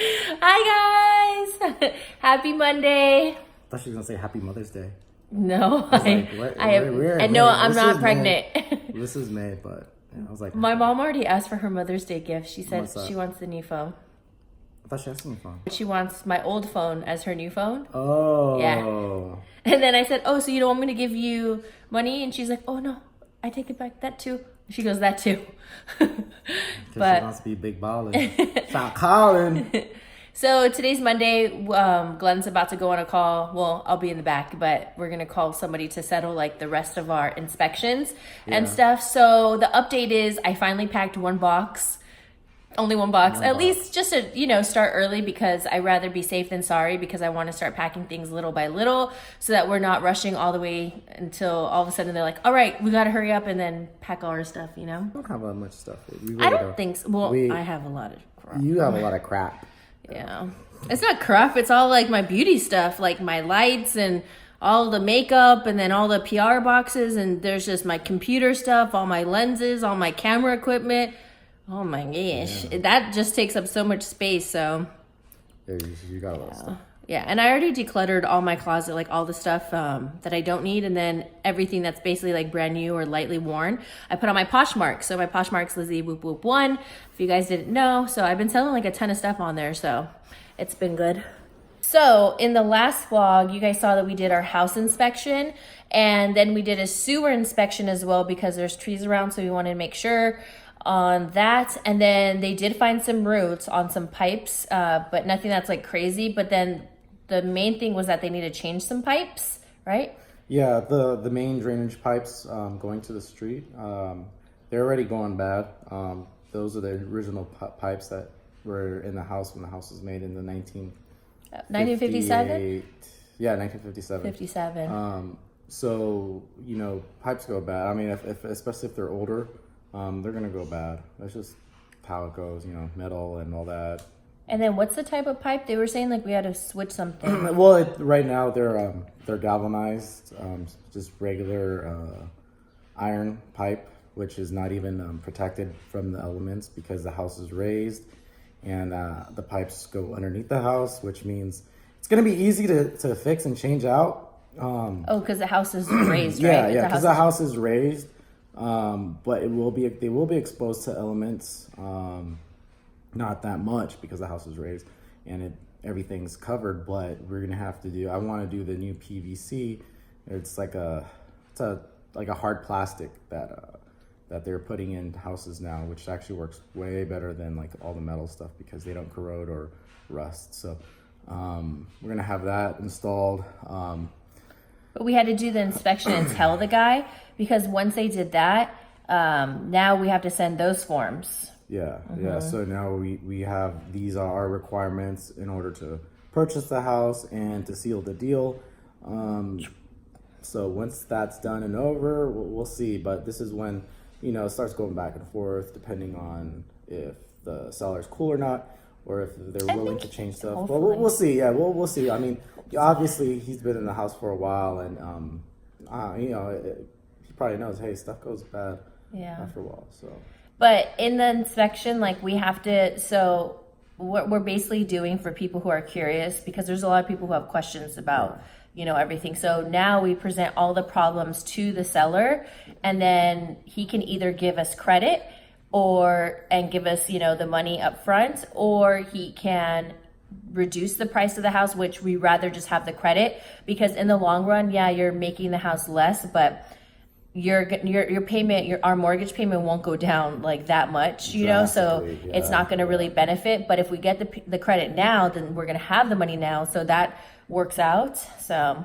Hi guys! Happy Monday. I thought she was gonna say Happy Mother's Day. No, I'm not pregnant. This is May, but yeah, I was like, My mom already asked for her Mother's Day gift. She said What's that? she wants the new phone. I thought she had some phone. She wants my old phone as her new phone. Oh. Yeah. And then I said, oh, so you don't want me to give you money? And she's like, oh no, I take it back. That too. She goes, that too. Because she wants to be big ballin'. Stop calling. So today's Monday. Glenn's about to go on a call. Well, I'll be in the back, but we're gonna call somebody to settle like the rest of our inspections and stuff. So the update is I finally packed one box. Only one box. At least just to, start early because I'd rather be safe than sorry because I want to start packing things little by little so that we're not rushing all the way until all of a sudden they're like, all right, we got to hurry up and then pack all our stuff, We don't have that much stuff. I don't think so. Well, I have a lot of crap. You have a lot of crap. Yeah. It's not crap. It's all like my beauty stuff, like my lights and all the makeup and then all the PR boxes. And there's just my computer stuff, all my lenses, all my camera equipment. Oh my gosh, that just takes up so much space. So Yeah, you got a lot of stuff. Yeah, and I already decluttered all my closet, like all the stuff that I don't need, and then everything that's basically like brand new or lightly worn, I put on my Poshmark. So my Poshmark's LizzyWoopWoop1, if you guys didn't know. So I've been selling like a ton of stuff on there, so it's been good. So in the last vlog, you guys saw that we did our house inspection, and then we did a sewer inspection as well because there's trees around, so we wanted to make sure on that. And then they did find some roots on some pipes, but nothing that's like crazy. But then the main thing was that they need to change some pipes, right? Yeah, the main drainage pipes going to the street, they're already going bad. Those are the original pipes that were in the house when the house was made in the 1957? Yeah, 1957. 57. So, pipes go bad. I mean, if especially if they're older, they're gonna go bad. That's just how it goes, metal and all that. And then what's the type of pipe? They were saying like we had to switch something. Well, right now they're galvanized, just regular iron pipe, which is not even protected from the elements because the house is raised, and the pipes go underneath the house, which means it's gonna be easy to fix and change out. Because the house is raised, right? Yeah, because the house is raised. But they will be exposed to elements, not that much because the house is raised and everything's covered, but we're gonna have to I want to do the new PVC. It's like a hard plastic that they're putting in houses now, which actually works way better than like all the metal stuff because they don't corrode or rust. So we're gonna have that installed. But we had to do the inspection and tell the guy because once they did that, now we have to send those forms. Yeah. So now we have, these are our requirements in order to purchase the house and to seal the deal. So once that's done and over, we'll see. But this is when, it starts going back and forth depending on if the seller's cool or not, or if they're willing to change stuff. But we'll see. Yeah, we'll see. I mean, obviously he's been in the house for a while, and he probably knows, hey, stuff goes bad after a while. So, but in the inspection, like we have to. So what we're basically doing for people who are curious, because there's a lot of people who have questions about everything. So now we present all the problems to the seller, and then he can either give us credit and give us the money up front, or he can reduce the price of the house, which we rather just have the credit, because in the long run, you're making the house less, but your payment, our mortgage payment won't go down like that much, so it's not going to really benefit. But if we get the credit now, then we're going to have the money now, so that works out. So,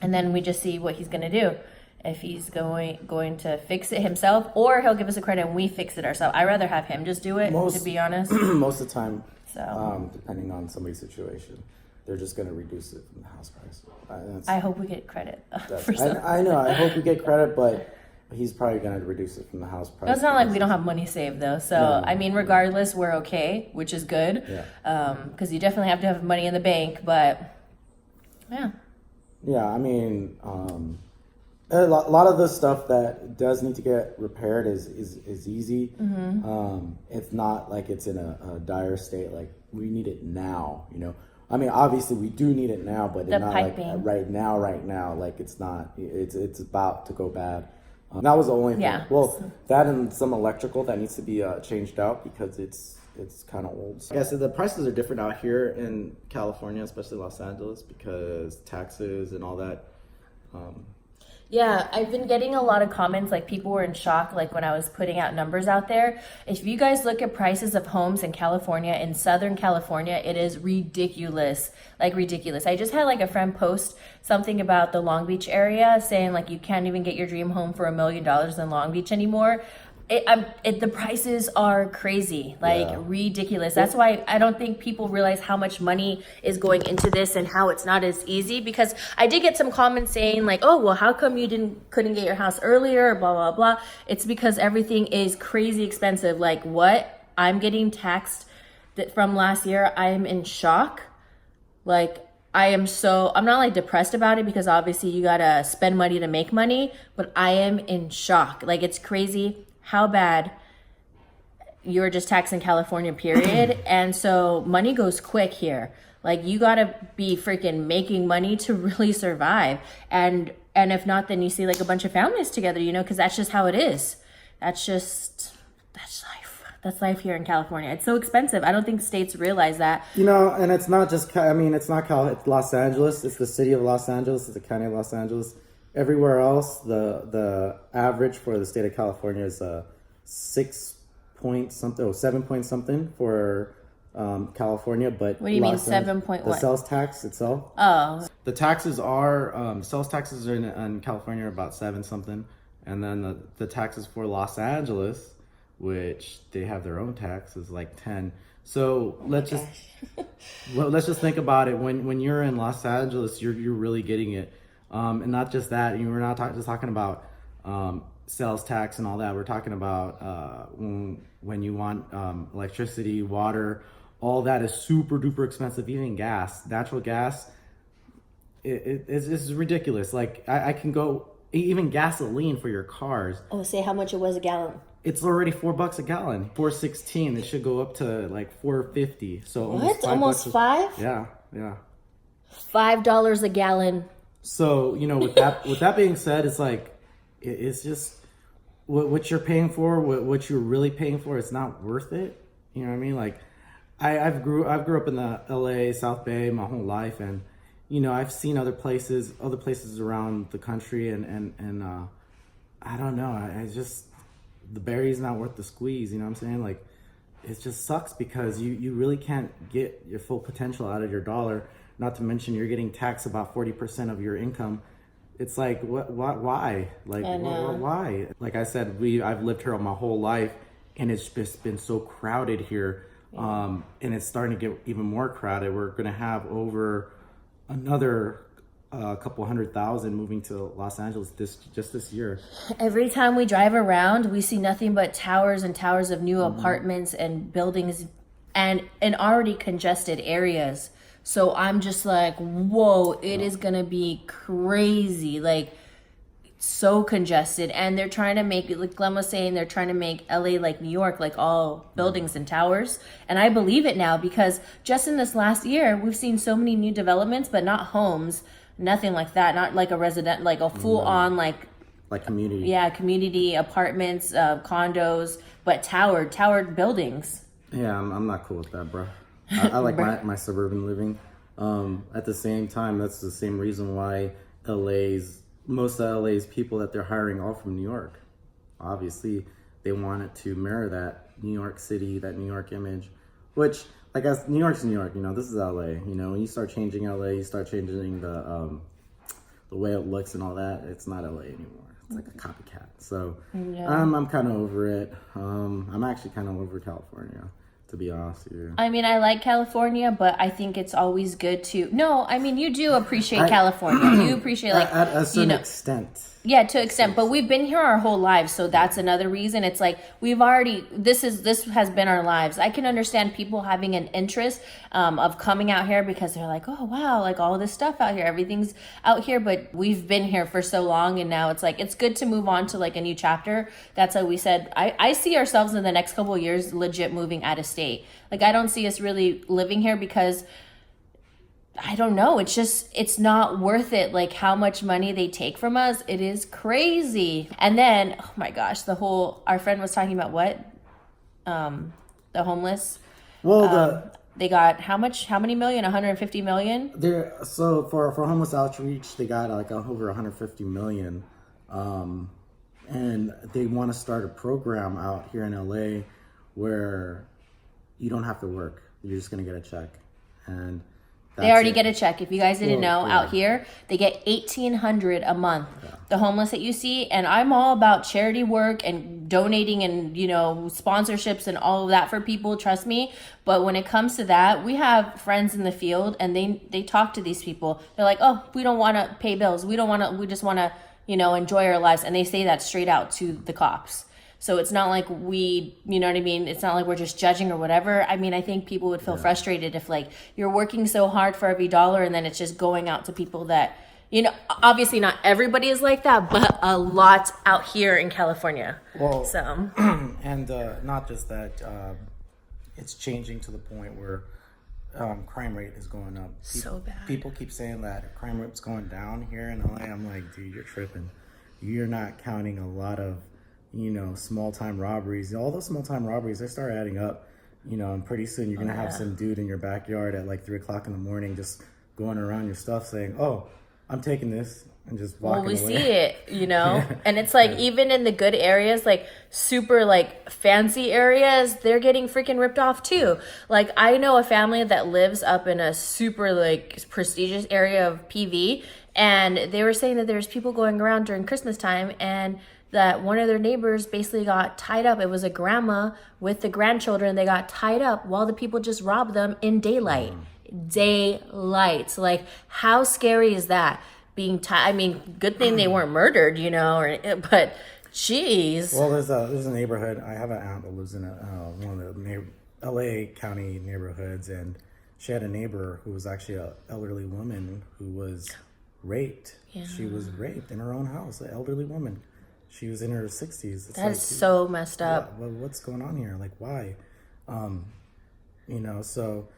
and then we just see what he's going to do. If he's going to fix it himself, or he'll give us a credit and we fix it ourselves. I'd rather have him just do it, to be honest. Most of the time, so depending on somebody's situation, they're just going to reduce it from the house price. I hope we get credit. I know. I hope we get credit, but he's probably going to reduce it from the house price. It's not like we don't have money saved, though. So, no. I mean, regardless, we're okay, which is good. Yeah. Because you definitely have to have money in the bank, but yeah. Yeah, I mean, a lot of the stuff that does need to get repaired is easy. Mm-hmm. It's not like it's in a dire state like now, you know. I mean, obviously we do need it now, but The not piping. like right now. Like it's not. It's about to go bad. That was the only thing. Yeah. Well, that and some electrical that needs to be changed out because it's kind of old. Like I said, the prices are different out here in California, especially Los Angeles, because taxes and all that. Yeah, I've been getting a lot of comments, like people were in shock, like when I was putting out numbers out there. If you guys look at prices of homes in California, in Southern California, it is ridiculous, like ridiculous. I just had like a friend post something about the Long Beach area saying like you can't even get your dream home for $1 million in Long Beach anymore. The prices are crazy, like ridiculous. That's why I don't think people realize how much money is going into this and how it's not as easy. Because I did get some comments saying like, "Oh, well, how come you couldn't get your house earlier?" Blah blah blah. It's because everything is crazy expensive. Like what I'm getting taxed from last year, I'm in shock. Like I'm not like depressed about it because obviously you gotta spend money to make money, but I am in shock. Like it's crazy how bad you're just taxed in California, period. And so money goes quick here. Like you gotta be freaking making money to really survive. And if not, then you see like a bunch of families together, you know, because that's just how it is. That's life. That's life here in California. It's so expensive. I don't think states realize that. You know, and it's not just, I mean, it's not it's Los Angeles. It's the city of Los Angeles. It's the county of Los Angeles. Everywhere else, the average for the state of California is 6 point something, 7 point something for California. But what do you mean 7 point what? The sales tax itself. Oh. The taxes are sales taxes are in California are about 7 something, and then the taxes for Los Angeles, which they have their own tax, is like 10. So let's just think about it. When you're in Los Angeles, you're really getting it. And not just that, we're not just talking about sales tax and all that. We're talking about when you want electricity, water, all that is super duper expensive. Even gas, natural gas, it's ridiculous. Like I can go even gasoline for your cars. Oh, say how much it was a gallon. It's already $4 a gallon. $4.16. It should go up to like $4.50. So what? Almost $5? Yeah. $5 a gallon. So, you know, with that being said, it's like, it's just what you're paying for, what you're really paying for, it's not worth it. You know what I mean? Like, I grew up in the LA, South Bay my whole life. And, you know, I've seen other places around the country. And I don't know. I just, the berry's not worth the squeeze. You know what I'm saying? Like, it just sucks because you really can't get your full potential out of your dollar. Not to mention you're getting taxed about 40% of your income. It's like, why? Like, why? Like I said, I've lived here my whole life, and it's just been so crowded here. And it's starting to get even more crowded. We're going to have over another couple 100,000 moving to Los Angeles this year. Every time we drive around, we see nothing but towers and towers of new apartments and buildings and in already congested areas. So I'm just like, whoa, it is going to be crazy. Like, so congested. And they're trying to make, like Glenn was saying, they're trying to make LA like New York, like all buildings and towers. And I believe it now because just in this last year, we've seen so many new developments, but not homes, nothing like that. Not like a resident, like a full on, like community. Yeah, community apartments, condos, but towered buildings. Yeah, I'm not cool with that, bro. I like my suburban living. At the same time, that's the same reason why most of LA's people that they're hiring all from New York. Obviously, they want it to mirror that New York City, that New York image, which, like, as New York's New York, you know, this is LA. You know, when you start changing LA, you start changing the way it looks and all that. It's not LA anymore. It's like a copycat. So I'm kind of over it. I'm actually kind of over California, to be honest with you. I mean, I like California, but I think it's always good to... No, I mean, you do appreciate California. You appreciate, like... At a certain extent. Yeah, to extent. But we've been here our whole lives, so that's another reason. It's like, we've already... This has been our lives. I can understand people having an interest of coming out here because they're like, oh, wow, like all this stuff out here. Everything's out here, but we've been here for so long, and now it's like, it's good to move on to like a new chapter. That's how we said, I see ourselves in the next couple of years legit moving out of state. state. Like, I don't see us really living here because I don't know. It's not worth it. Like, how much money they take from us. It is crazy. And then, oh my gosh, our friend was talking about what? The homeless. Well, they got how many million? 150 million? So for homeless outreach, they got like over 150 million. And they want to start a program out here in LA where you don't have to work. You're just going to get a check. And they already get a check. If you guys didn't know, out here, they get $1,800 a month. Yeah. The homeless that you see. And I'm all about charity work and donating and, sponsorships and all of that for people. Trust me. But when it comes to that, we have friends in the field and they talk to these people. They're like, oh, we don't want to pay bills. We just want to, enjoy our lives. And they say that straight out to the cops. So it's not like you know what I mean? It's not like we're just judging or whatever. I mean, I think people would feel frustrated if like you're working so hard for every dollar and then it's just going out to people that, obviously not everybody is like that, but a lot out here in California. Well, so, and not just that, it's changing to the point where crime rate is going up. So bad. People keep saying that crime rate's going down here in LA. I'm like, dude, you're tripping. You're not counting a lot of small time robberies. All those small time robberies, they start adding up, and pretty soon you're going to have some dude in your backyard at like 3:00 in the morning, just going around your stuff saying, oh, I'm taking this and just walking away. Well, we see it, and it's like, even in the good areas, like super like fancy areas, they're getting freaking ripped off too. Like, I know a family that lives up in a super like prestigious area of PV, and they were saying that there's people going around during Christmas time and that one of their neighbors basically got tied up. It was a grandma with the grandchildren. They got tied up while the people just robbed them in daylight. Daylight. So like, how scary is that? Being tied. I mean, good thing they weren't murdered, but jeez. Well, there's a neighborhood. I have an aunt that lives in one of the LA County neighborhoods, and she had a neighbor who was actually an elderly woman who was raped. Yeah. She was raped in her own house, an elderly woman. She was in her 60s. That is so messed up. Well, what's going on here? Like, why? So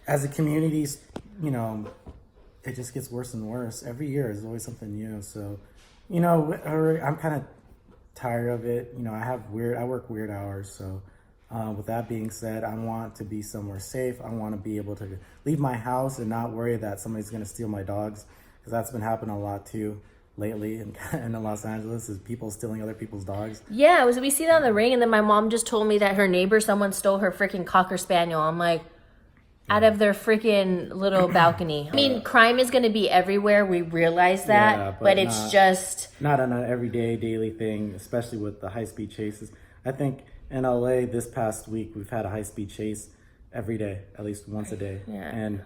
as a community, it just gets worse and worse. Every year is always something new. So, I'm kind of tired of it. I work weird hours. So with that being said, I want to be somewhere safe. I want to be able to leave my house and not worry that somebody's going to steal my dogs, because that's been happening a lot too lately in Los Angeles, is people stealing other people's dogs. Yeah, we see that on the ring, and then my mom just told me that her neighbor, someone stole her freaking Cocker Spaniel. I'm like, out of their freaking little balcony. I mean, crime is going to be everywhere. We realize that, but it's just not an everyday, daily thing, especially with the high-speed chases. I think in LA this past week, we've had a high-speed chase every day, at least once a day. Yeah. And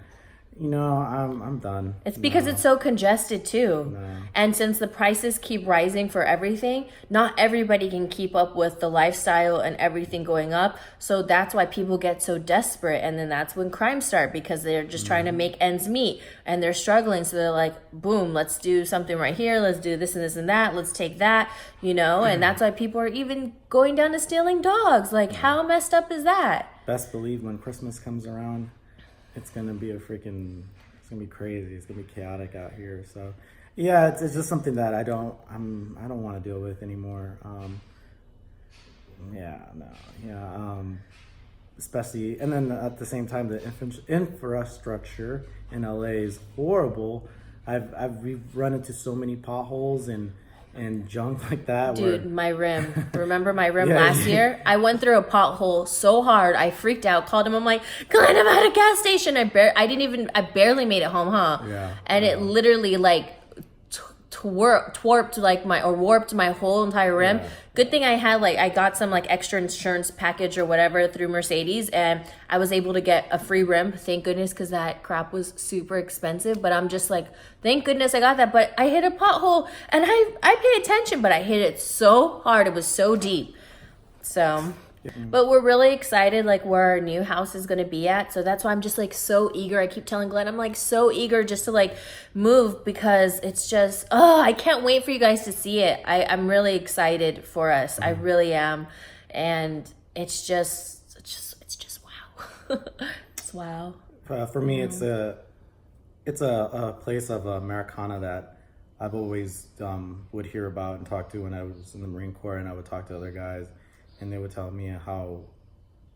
I'm done. It's because it's so congested too. No. And since the prices keep rising for everything, not everybody can keep up with the lifestyle and everything going up. So that's why people get so desperate. And then that's when crimes start, because they're just trying to make ends meet and they're struggling. So they're like, boom, let's do something right here. Let's do this and this and that. Let's take that, And that's why people are even going down to stealing dogs. Like, how messed up is that? Best believe when Christmas comes around, it's gonna be it's gonna be crazy. It's gonna be chaotic out here. So, yeah, it's just something that I don't want to deal with anymore. Especially, and then at the same time, the infrastructure in LA is horrible. We've run into so many potholes and junk like that. Dude, my rim. Remember my rim last year? I went through a pothole so hard, I freaked out, called him. I'm like, Glenn, I'm at a gas station. I barely made it home, huh? Yeah. And it literally like warped my whole entire rim. Yeah. Good thing I got some like extra insurance package or whatever through Mercedes, and I was able to get a free rim. Thank goodness, because that crap was super expensive. But I'm just like, thank goodness I got that. But I hit a pothole, and I paid attention, but I hit it so hard. It was so deep. So... But we're really excited, like, where our new house is going to be at. So that's why I'm just, like, so eager. I keep telling Glenn, I'm, like, so eager just to, like, move, because it's just, I can't wait for you guys to see it. I'm really excited for us. I really am. And it's just wow. Wow. For me, it's a place of Americana that I've always would hear about and talk to when I was in the Marine Corps, and I would talk to other guys, and they would tell me how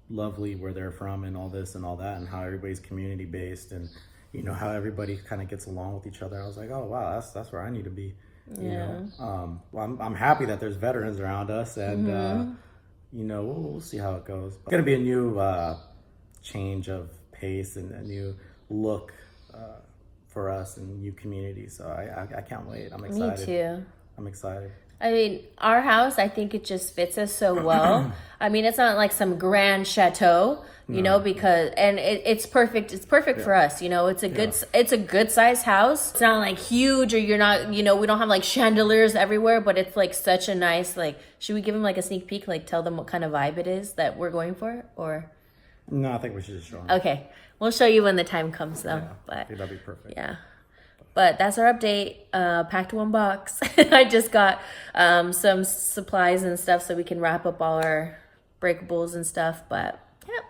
lovely where they're from and all this and all that, and how everybody's community based, and you know how everybody kind of gets along with each other. I was like, oh wow, that's where I need to be. You know, well, I'm happy that there's veterans around us, and you know, we'll see how it goes. It's gonna be a new change of pace and a new look for us and new community. So I can't wait. I'm excited. Me too. I'm excited. I mean, our house, I think it just fits us so well. I mean, it's not like some grand chateau, you know, because, and it's perfect. It's perfect for us. You know, it's a good sized house. It's not like huge, or you're not, you know, we don't have like chandeliers everywhere, but it's like such a nice, like, should we give them like a sneak peek, like tell them what kind of vibe it is that we're going for, or? No, I think we should just show them. Okay. We'll show you when the time comes though, but I think that'd be perfect. Yeah. But that's our update. Packed one box. I just got some supplies and stuff so we can wrap up all our breakables and stuff. But yeah,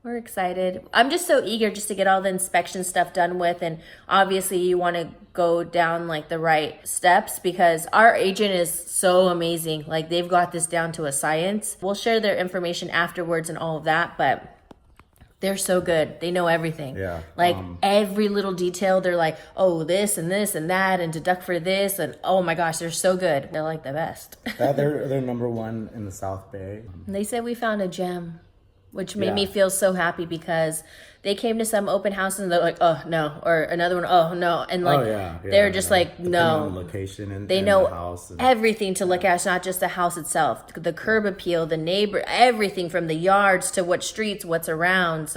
we're excited. I'm just so eager just to get all the inspection stuff done with. And obviously you want to go down like the right steps because our agent is so amazing. Like they've got this down to a science. We'll share their information afterwards and all of that. But they're so good. They know everything. Yeah. Like every little detail, they're like, oh, this and this and that, and deduct for this, and oh my gosh, they're so good. They're like the best. They're number one in the South Bay. And they said we found a gem, which made me feel so happy because they came to some open houses and they're like, oh no, or another one, oh no, and like they're just like, no. On the location and they know the house and everything to look at. It's not just the house itself, the curb appeal, the neighbor, everything from the yards to what streets, what's around.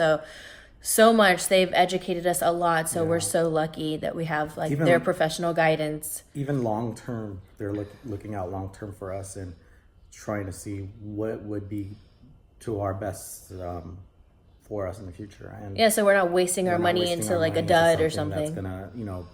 So much. They've educated us a lot. So we're so lucky that we have like their professional guidance. Even long term, they're looking out long term for us and trying to see what would be to our best for us in the future. And yeah, so we're not wasting our money into like a dud or something that's gonna, you know,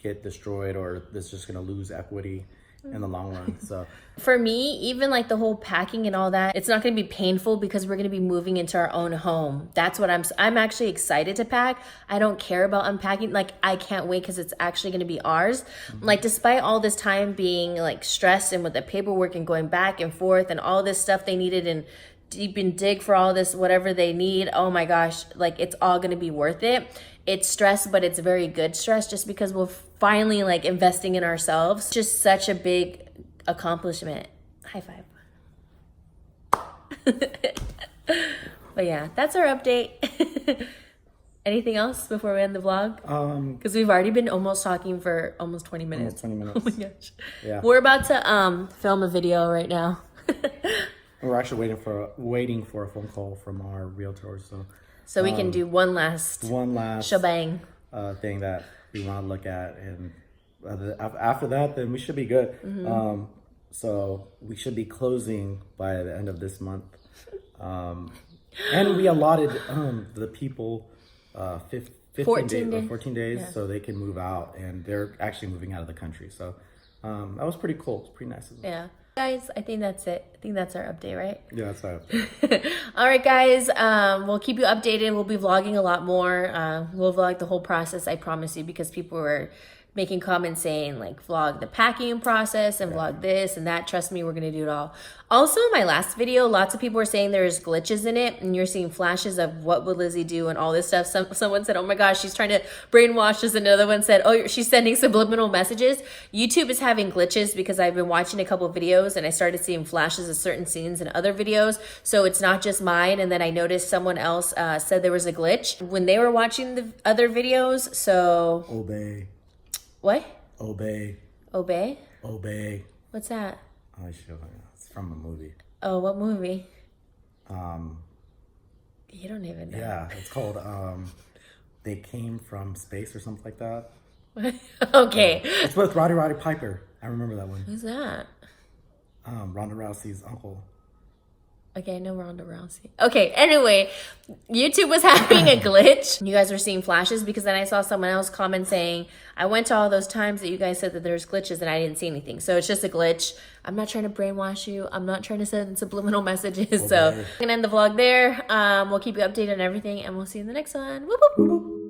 get destroyed, or that's just gonna lose equity in the long run. So for me, even like the whole packing and all that, it's not going to be painful because we're going to be moving into our own home. That's what I'm actually excited to pack. I don't care about unpacking. Like I can't wait because it's actually going to be ours. Like despite all this time being like stressed and with the paperwork and going back and forth and all this stuff they needed and deep and dig for all this, whatever they need. Oh my gosh, like it's all going to be worth it. It's stress, but it's very good stress just because we're finally like investing in ourselves. Just such a big accomplishment. High five. But yeah, that's our update. Anything else before we end the vlog? Because we've already been almost talking for almost 20 minutes. 20 minutes. Oh my gosh. Yeah. We're about to film a video right now. We're actually waiting for a phone call from our realtor, so we can do one last shebang thing that we want to look at, and after that, then we should be good. So we should be closing by the end of this month, and we allotted the people 14 days, so they can move out, and they're actually moving out of the country. So that was pretty cool. It's pretty nice. Yeah. Guys, I think that's it. I think that's our update, right? Yeah, that's our update. All right, guys. We'll keep you updated. We'll be vlogging a lot more. We'll vlog the whole process, I promise you, because people were making comments saying like vlog the packing process and vlog this and that. Trust me, we're gonna do it all. Also, my last video, lots of people were saying there's glitches in it and you're seeing flashes of what would Lizzy do and all this stuff. Someone said, oh my gosh, she's trying to brainwash us. Another one said, oh, she's sending subliminal messages. YouTube is having glitches because I've been watching a couple of videos and I started seeing flashes of certain scenes in other videos. So it's not just mine. And then I noticed someone else said there was a glitch when they were watching the other videos. So obey. What? Obey. Obey? Obey. What's that? Oh, it's from a movie. Oh, what movie? You don't even know. Yeah, it's called They Came from Space or something like that. Okay. It's with Roddy Piper. I remember that one. Who's that? Ronda Rousey's uncle. Okay, I know Ronda Rousey. Okay, anyway, YouTube was having a glitch. You guys were seeing flashes because then I saw someone else comment saying, I went to all those times that you guys said that there's glitches and I didn't see anything. So it's just a glitch. I'm not trying to brainwash you. I'm not trying to send subliminal messages. So I'm gonna end the vlog there. We'll keep you updated on everything, and we'll see you in the next one. Whoop, whoop.